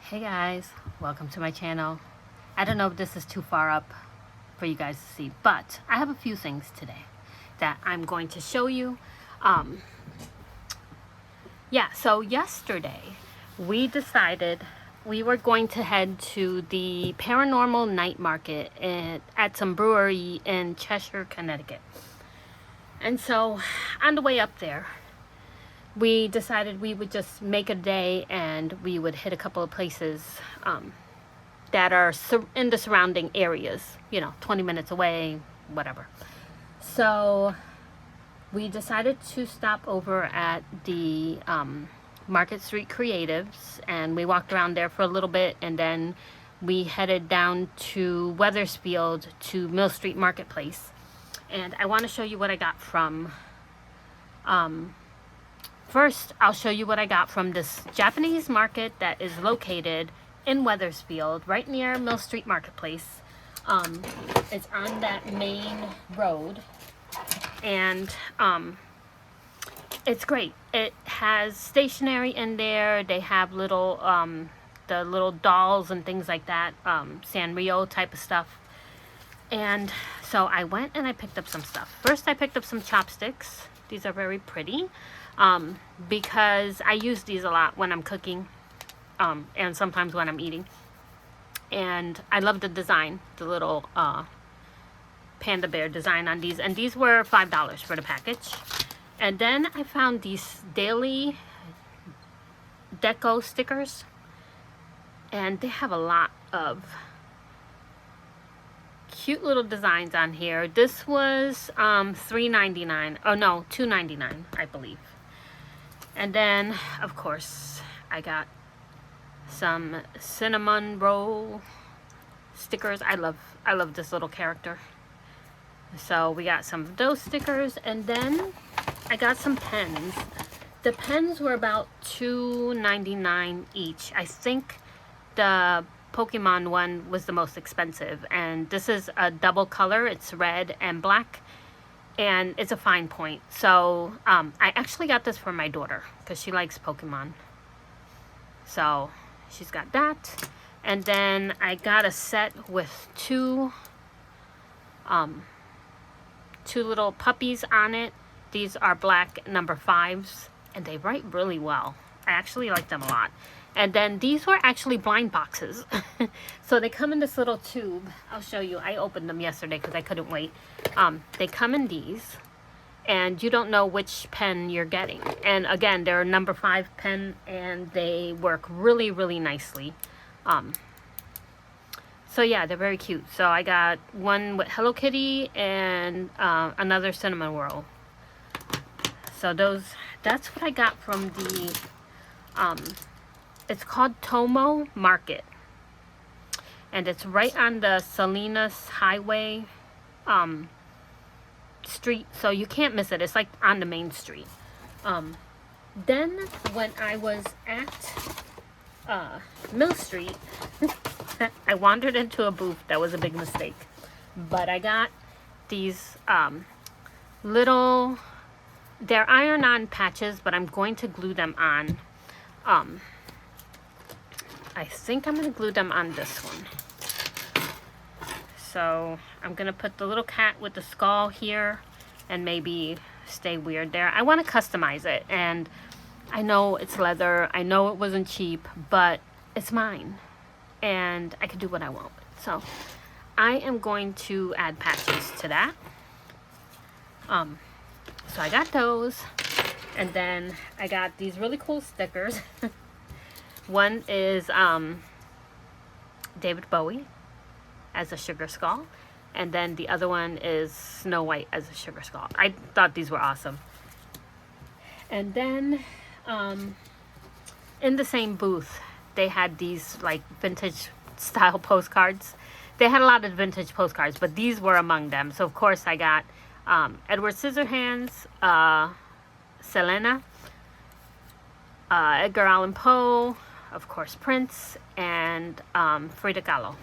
Hey guys, welcome to my channel. I don't know if this is too far up for you guys to see, but I have a few things today that I'm going to show you. So yesterday we decided we were going to head to the Paranormal Night Market at some brewery in Cheshire, Connecticut. And so on the way up there, we decided we would just make a day and we would hit a couple of places that are in the surrounding areas, 20 minutes away, whatever. So we decided to stop over at the Market Street Creatives, and we walked around there for a little bit, and then we headed down to Wethersfield to Mill Street Marketplace. And I want to show you what I got from first, I'll show you what I got from this Japanese market that is located in Wethersfield, right near Mill Street Marketplace. It's on that main road, and it's great. It has stationery in there. They have little, the little dolls and things like that, Sanrio type of stuff. And so I went and I picked up some stuff. First, I picked up some chopsticks. These are very pretty. Because I use these a lot when I'm cooking, and sometimes when I'm eating. And I love the design, the little panda bear design on these. And these were $5 for the package. And then I found these daily deco stickers. And they have a lot of cute little designs on here. This was $3.99. Oh no, $2.99, I believe. And then, of course, I got some cinnamon roll stickers. I love this little character. So we got some of those stickers, and then I got some pens. The pens were about $2.99 each. I think the Pokemon one was the most expensive, and this is a double color. It's red and black. And it's a fine point. So I actually got this for my daughter because she likes Pokemon. So she's got that. And then I got a set with two little puppies on it. These are black number 5s, and they write really well. I actually like them a lot. And then these were actually blind boxes. So they come in this little tube. I'll show you. I opened them yesterday because I couldn't wait. They come in these, and you don't know which pen you're getting. And again, they're a number 5 pen, and they work really, really nicely. So yeah, they're very cute. So I got one with Hello Kitty and another cinnamon roll. So that's what I got from the it's called Tomo Market, and it's right on the Salinas Highway street, so you can't miss it. It's like on the main street. Then when I was at Mill Street, I wandered into a booth. That was a big mistake, but I got these little, they're iron-on patches, but I'm going to glue them on. I think I'm going to glue them on this one. So I'm going to put the little cat with the skull here and maybe stay weird there. I want to customize it, and I know it's leather. I know it wasn't cheap, but it's mine, and I can do what I want. So I am going to add patches to that. So I got those, and then I got these really cool stickers. One is David Bowie as a sugar skull, and then the other one is Snow White as a sugar skull. I thought these were awesome. And then in the same booth, they had these like vintage style postcards. They had a lot of vintage postcards, but these were among them. So of course I got Edward Scissorhands, Selena, Edgar Allan Poe, of course Prince, and Frida Kahlo.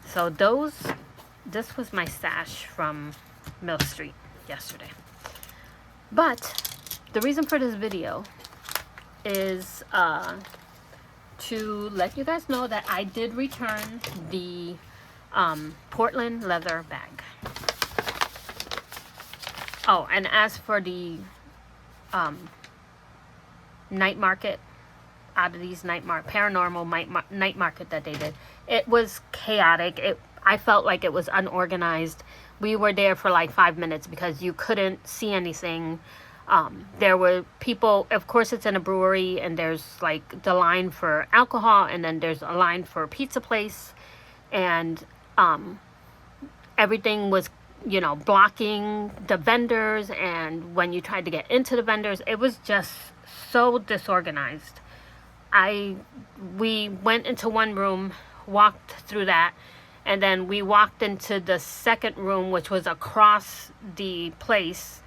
So this was my stash from Mill Street yesterday. But the reason for this video is to let you guys know that I did return the Portland leather bag. Oh, and as for the night market, oddities paranormal night market that they did, it was chaotic. I felt like it was unorganized. We were there for like 5 minutes because you couldn't see anything. There were people, of course it's in a brewery, and there's like the line for alcohol, and then there's a line for a pizza place, and everything was, you know, blocking the vendors, and when you tried to get into the vendors, it was just so disorganized. We went into one room, walked through that, and then we walked into the second room, which was across the place,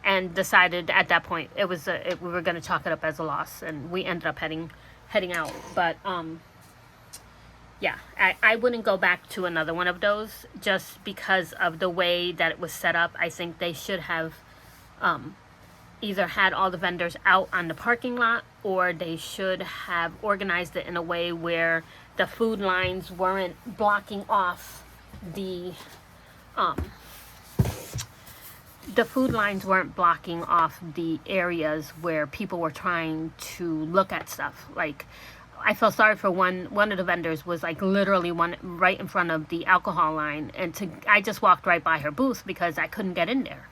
and decided at that point we were going to chalk it up as a loss, and we ended up heading out. But yeah, I wouldn't go back to another one of those just because of the way that it was set up. I think they should have either had all the vendors out on the parking lot, or they should have organized it in a way where the food lines weren't blocking off the areas where people were trying to look at stuff. Like, I felt sorry for one of the vendors was like literally one right in front of the alcohol line, and I just walked right by her booth because I couldn't get in there.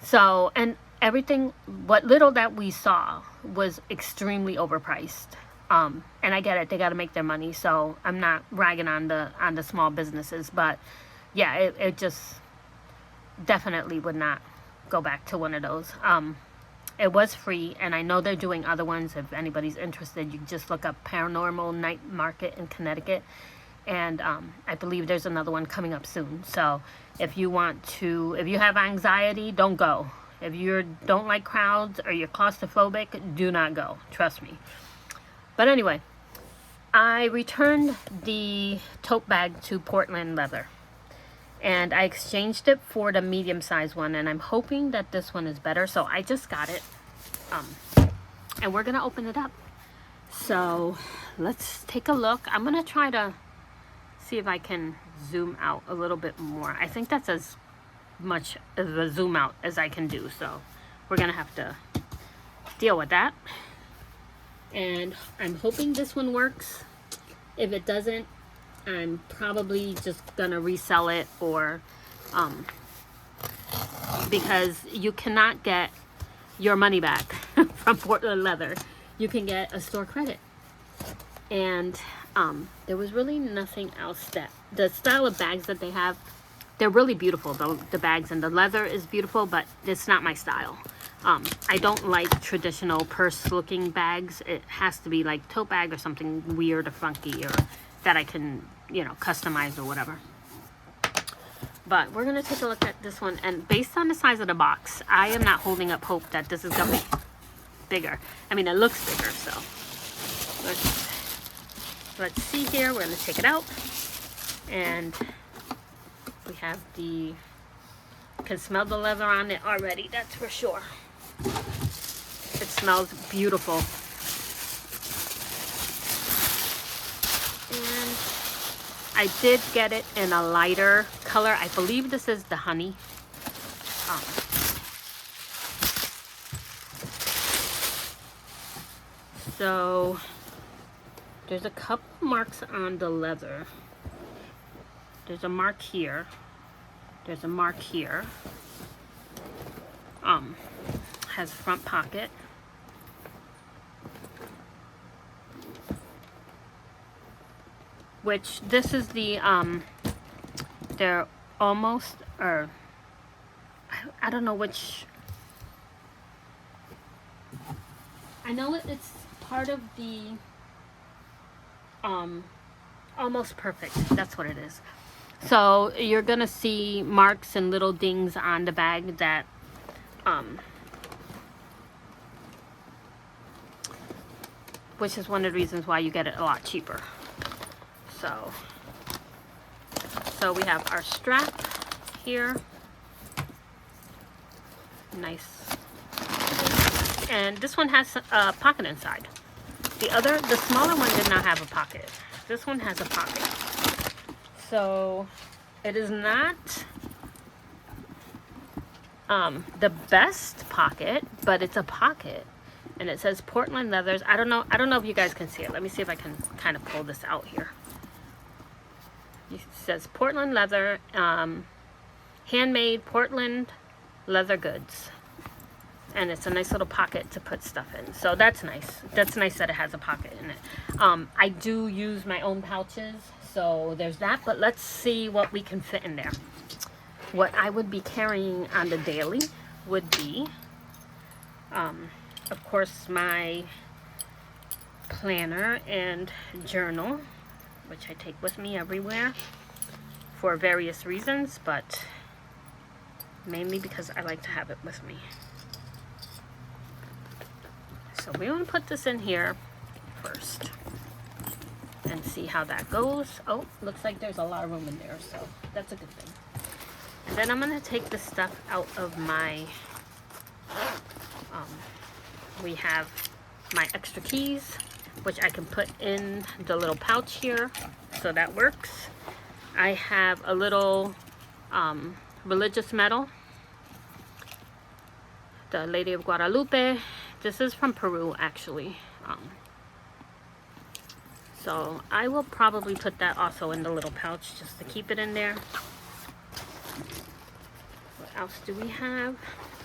So, and everything, what little that we saw was extremely overpriced. And I get it, they got to make their money, so I'm not ragging on the small businesses, but yeah, it just definitely would not go back to one of those. It was free, and I know they're doing other ones. If anybody's interested, you can just look up Paranormal Night Market in Connecticut, and I believe there's another one coming up soon. So if you have anxiety, don't go. If you don't like crowds or you're claustrophobic, do not go. Trust me. But anyway, I returned the tote bag to Portland leather, and I exchanged it for the medium-sized one, and I'm hoping that this one is better. So I just got it, and we're gonna open it up. So let's take a look. I'm gonna try to see if I can zoom out a little bit more. I think that's as much of a zoom out as I can do, so we're gonna have to deal with that. And I'm hoping this one works. If it doesn't, I'm probably just gonna resell it, or because you cannot get your money back from Portland leather. You can get a store credit, and there was really nothing else. That the style of bags that they have, they're really beautiful. The bags and the leather is beautiful, but it's not my style. I don't like traditional purse looking bags. It has to be like tote bag or something weird or funky, or that I can, you know, customize or whatever. But we're gonna take a look at this one, and based on the size of the box, I am not holding up hope that this is gonna be bigger. I mean, it looks bigger, so let's see here. We're gonna take it out, and we have you can smell the leather on it already, that's for sure. It smells beautiful. And I did get it in a lighter color. I believe this is the honey. So there's a couple marks on the leather. There's a mark here. There's a mark here. Has a front pocket. Which this is the they're almost, or I don't know which. I know it's part of the almost perfect. That's what it is. So you're gonna see marks and little dings on the bag that which is one of the reasons why you get it a lot cheaper. So we have our strap here. Nice. And this one has a pocket inside. The smaller one did not have a pocket. This one has a pocket. So it is not the best pocket, but it's a pocket. And it says Portland leathers. I don't know if you guys can see it. Let me see if I can kind of pull this out here. It says Portland leather, handmade Portland leather goods. And it's a nice little pocket to put stuff in. So that's nice. That's nice that it has a pocket in it. I do use my own pouches, so there's that. But let's see what we can fit in there. What I would be carrying on the daily would be, of course, my planner and journal, which I take with me everywhere for various reasons, but mainly because I like to have it with me. So we want to put this in here first and see how that goes. Oh, looks like there's a lot of room in there, so that's a good thing. And then I'm going to take this stuff out of my, we have my extra keys, which I can put in the little pouch here, so that works. I have a little religious medal, the Lady of Guadalupe. This is from Peru, actually. So I will probably put that also in the little pouch just to keep it in there. What else do we have?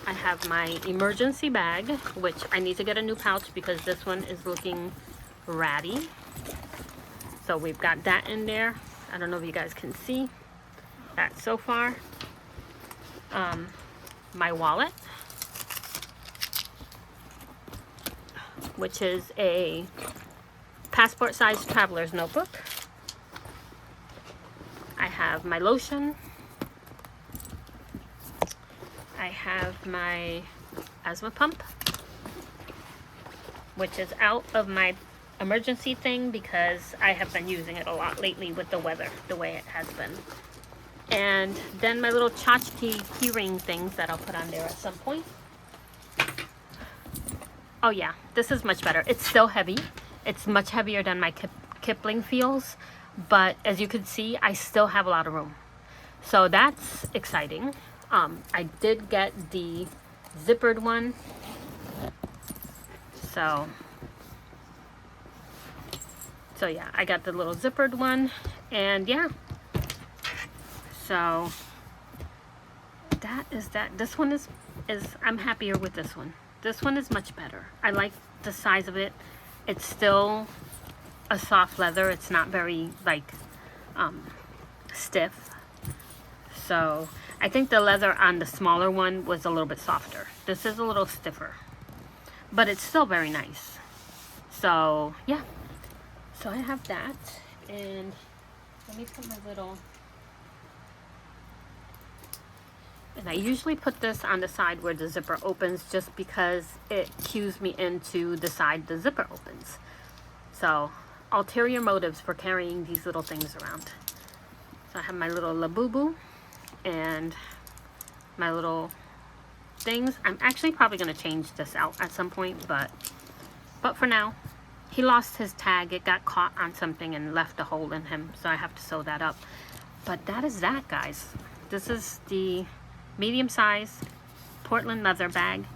I have my emergency bag, which I need to get a new pouch because this one is looking ratty. So we've got that in there. I don't know if you guys can see that so far. My wallet, which is a passport-sized traveler's notebook. I have my lotion. I have my asthma pump, which is out of my emergency thing because I have been using it a lot lately with the weather, the way it has been. And then my little tchotchke keyring things that I'll put on there at some point. Oh yeah, this is much better. It's still heavy. It's much heavier than my Kipling feels, but as you can see, I still have a lot of room. So that's exciting. I did get the zippered one. So yeah, I got the little zippered one, and yeah. So that is that. This one is I'm happier with this one. This one is much better. I like the size of it. It's still a soft leather. It's not very like stiff. So I think the leather on the smaller one was a little bit softer. This is a little stiffer, but it's still very nice. So yeah. So I have that, and let me put my little. And I usually put this on the side where the zipper opens just because it cues me into the side the zipper opens. So, ulterior motives for carrying these little things around. So I have my little Labubu and my little things. I'm actually probably going to change this out at some point, but for now, he lost his tag. It got caught on something and left a hole in him, so I have to sew that up. But that is that, guys. This is the medium size Portland leather bag.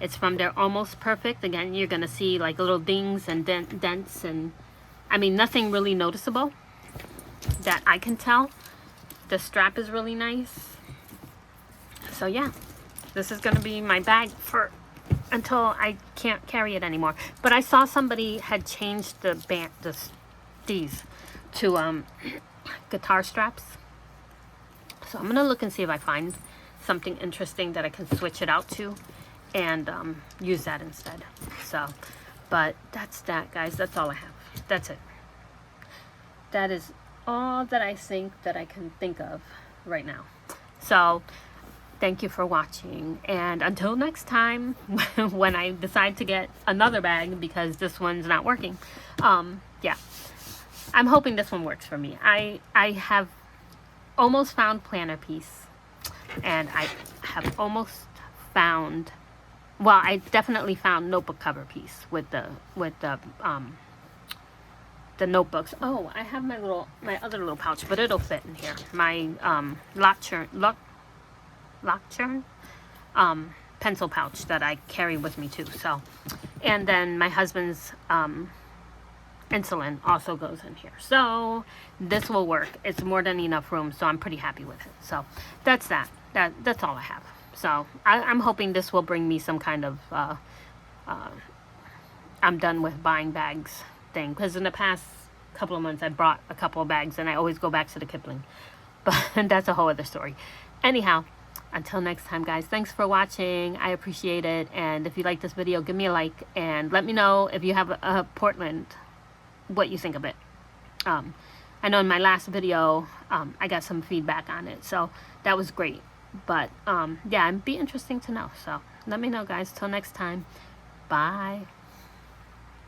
It's from their Almost Perfect. Again, you're gonna see like little dings and dents, and I mean nothing really noticeable that I can tell. The strap is really nice. So yeah, this is gonna be my bag for until I can't carry it anymore. But I saw somebody had changed the band, these to guitar straps. So I'm gonna look and see if I find something interesting that I can switch it out to and use that instead. So, but that's that, guys. That's all I have. That's it. That is all that I think that I can think of right now. So thank you for watching, and until next time when I decide to get another bag because this one's not working, yeah, I'm hoping this one works for me. I have almost found planner piece, and I have almost found, well, I definitely found notebook cover piece with the the notebooks. Oh, I have my other little pouch, but it'll fit in here. My lock churn pencil pouch that I carry with me too. So, and then my husband's insulin also goes in here. So this will work. It's more than enough room, so I'm pretty happy with it. So that's that's all I have. So I'm hoping this will bring me some kind of I'm done with buying bags thing, because in the past couple of months I brought a couple of bags and I always go back to the Kipling, but that's a whole other story. Anyhow, until next time, guys, thanks for watching. I appreciate it. And if you like this video, give me a like and let me know if you have a Portland, what you think of it. I know in my last video I got some feedback on it, so that was great. But yeah, it'd be interesting to know. So let me know, guys. Till next time, bye.